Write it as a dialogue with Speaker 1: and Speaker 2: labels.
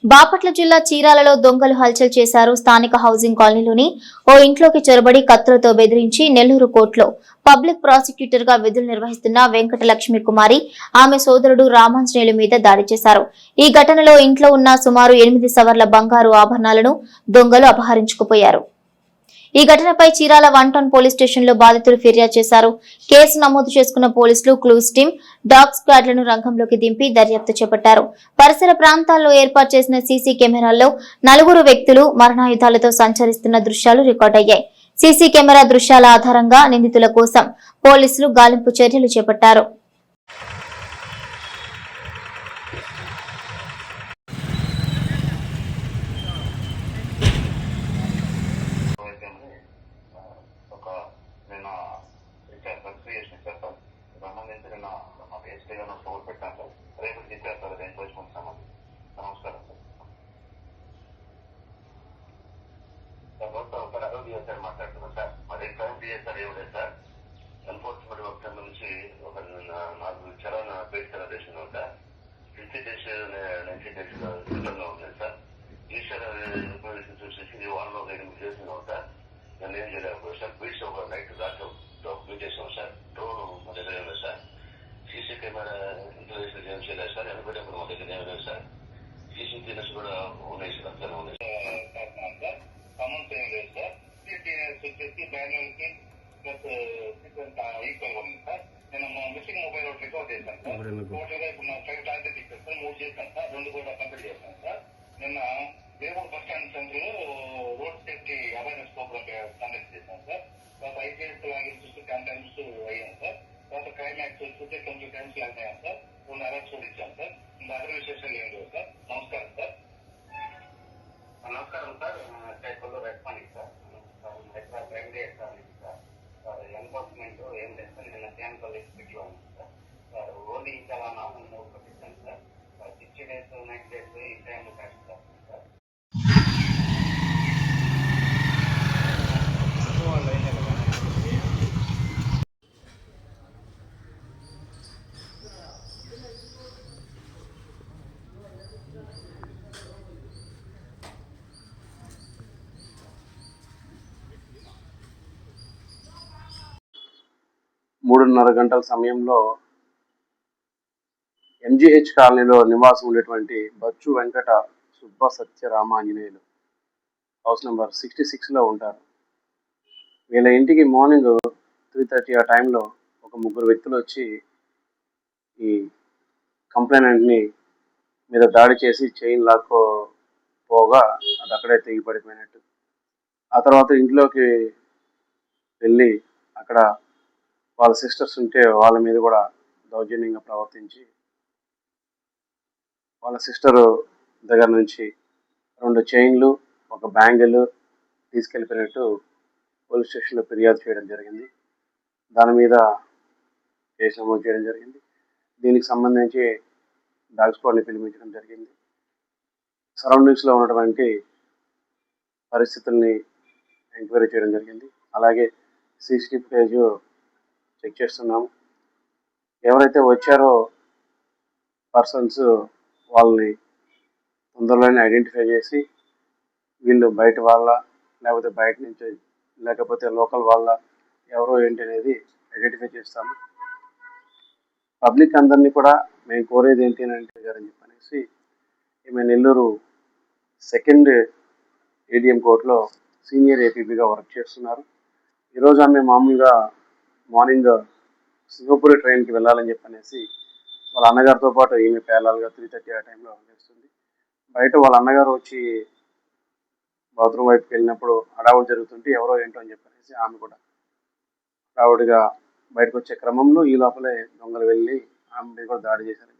Speaker 1: బాపట్ల జిల్లా చీరాలలో దొంగలు హల్చల్ చేశారు. స్థానిక హౌసింగ్ కాలనీలోని ఓ ఇంట్లోకి చొరబడి కత్తులతో బెదిరించి నెల్లూరు కోర్టులో పబ్లిక్ ప్రాసిక్యూటర్ గా విధులు నిర్వహిస్తున్న వెంకట లక్ష్మి కుమారి ఆమె సోదరుడు రామాంజనేయుల మీద దాడి చేశారు. ఈ ఘటనలో ఇంట్లో ఉన్న సుమారు 8 సవర్ల బంగారు ఆభరణాలను దొంగలు అపహరించుకుపోయారు. ఈ ఘటనపై చీరాల 1 టౌన్ పోలీస్ స్టేషన్ లో బాధితులు ఫిర్యాదు చేశారు. కేసు నమోదు చేసుకున్న పోలీసులు క్లూస్ టీం, డాగ్ స్క్వాడ్లను రంగంలోకి దింపి దర్యాప్తు చేపట్టారు. పరిసర ప్రాంతాల్లో ఏర్పాటు చేసిన సీసీ కెమెరాల్లో 4 వ్యక్తులు మరణాయుధాలతో సంచరిస్తున్న దృశ్యాలు రికార్డయ్యాయి. సీసీ కెమెరా దృశ్యాల ఆధారంగా నిందితుల కోసం పోలీసులు గాలింపు చర్యలు చేపట్టారు.
Speaker 2: సార్ మాట్లాడుతున్నాను సార్. మరి క్రైమ్ డిఎస్ఆర్ ఏమిటంటే సార్ ఎన్ఫోర్స్మెంట్ వర్క్ నుంచి ఒక 4 చలాన్ బయట చేసిన సార్ ఇన్సిడెంట్స్ సిద్ధంగా ఉన్నాయి సార్. ఈశ్వర ఇన్ఫర్మేషన్ చూసేసి వాళ్ళలో 8 చేస్తున్నాం సార్. నేను ఏం చేయలేకపోయాను సార్. బీట్స్ ఒక నైట్ దాంట్లో డాక్యుమెంట్ చేసాం సార్. డ్రోన్ మా దగ్గర ఏం లేదు సార్. సీసీ కెమెరా ఇన్స్టాలేషన్ ఏం చేయలేదు సార్. ఎనబడేప్పుడు మా దగ్గర ఏం లేదు సార్. సీసీ కెమెరాస్ కూడా ఉన్నాయి సార్. అందరూ ఉన్నాయి సార్. అమౌంట్ ఏం లేదు సార్. వచ్చేసి బ్యాన్యువల్కి ప్లస్ ఈక్వల్ ఉంది సార్. నేను మిస్సింగ్ మొబైల్ ఒకటి రికవర్ చేశాను సార్. టోటల్గా ఇప్పుడు నా 5 టార్గెట్ ఇచ్చాను సార్. 3 చేశాను సార్. 2 కూడా కంప్లీట్ చేశాను సార్. నిన్న Vemuru bus stand centre road safety awareness programme conduct చేశాను సార్. తర్వాత ఐపీఎస్ లాగిన్ చూస్తే 10 టైమ్స్ అయ్యాను సార్. తర్వాత క్రైమ్ యాక్ట్ చూస్తే 20 టైమ్స్ లాగ్ అయ్యాను సార్. 2 అరెస్ట్ కూడా ఇచ్చాను సార్. ఇంకా అదర్ విశేషాలు ఏం లేవు సార్. నమస్కారం సార్. నమస్కారం సార్. Responding sir. ఎన్ఫోర్స్మెంట్ ఏం లేదు సార్. నిన్న శాంపుల్ ఎక్స్పెక్ట్లో ఉంది సార్. ఓన్లీ చలానా 3 కొట్టిస్తాను సార్. 60 days 90 days ఈ టైంలో కట్టిస్తాను సార్.
Speaker 3: మూడున్నర గంటల సమయంలో ఎంజీహెచ్ కాలనీలో నివాసం ఉండేటువంటి బచ్చు వెంకట సుబ్బ సత్య రామాంజనేయులు హౌస్ నెంబర్ 66లో ఉంటారు. వీళ్ళ ఇంటికి మార్నింగ్ 3:30 ఆ టైంలో ఒక 3 వ్యక్తులు వచ్చి ఈ కంప్లైనెంట్ని మీద దాడి చేసి చైన్ లాక్కోపోగా అది అక్కడే తెగి పడిపోయినట్టు. ఆ తర్వాత ఇంట్లోకి వెళ్ళి అక్కడ వాళ్ళ సిస్టర్స్ ఉంటే వాళ్ళ మీద కూడా దౌర్జన్యంగా ప్రవర్తించి వాళ్ళ సిస్టరు దగ్గర నుంచి 2 చైన్లు, ఒక బ్యాంగిల్ తీసుకెళ్ళిపోయినట్టు పోలీస్ స్టేషన్లో ఫిర్యాదు చేయడం జరిగింది. దాని మీద కేసు నమోదు చేయడం జరిగింది. దీనికి సంబంధించి డాగ్ స్క్వాడ్ని పిలిపించడం జరిగింది. సరౌండింగ్స్లో ఉన్నటువంటి పరిస్థితుల్ని ఎంక్వైరీ చేయడం జరిగింది. అలాగే సీసీటీవీ ఫుటేజ్ చెక్ చేస్తున్నాము. ఎవరైతే వచ్చారో పర్సన్స్ వాళ్ళని తొందరలోనే ఐడెంటిఫై చేసి వీళ్ళు బయట వాళ్ళ లేకపోతే బయట నుంచి లేకపోతే లోకల్ వాళ్ళ ఎవరో ఏంటి అనేది ఐడెంటిఫై చేస్తాము. పబ్లిక్ అందరినీ కూడా మేము కోరేది ఏంటి అని చెప్పనేసి ఈమె నెల్లూరు 2nd ఏడీఎం కోర్టులో సీనియర్ ఏపీబీగా వర్క్ చేస్తున్నారు. ఈరోజు ఆమె మామూలుగా మార్నింగ్ సింగపూర్ ట్రైన్కి వెళ్ళాలని చెప్పనేసి వాళ్ళ అన్నగారితో పాటు ఈమె పేలాలుగా 3:30 ఆ టైంలో చేస్తుంది. బయట వాళ్ళ అన్నగారు వచ్చి బాత్రూమ్ వైపుకి వెళ్ళినప్పుడు హడావుడి జరుగుతుంటే ఎవరో ఏంటో అని చెప్పనేసి ఆమె కూడా హడావుడిగా బయటకు వచ్చే క్రమంలో ఈ లోపలే దొంగలు వెళ్ళి ఆమె మీద కూడా దాడి చేశారు.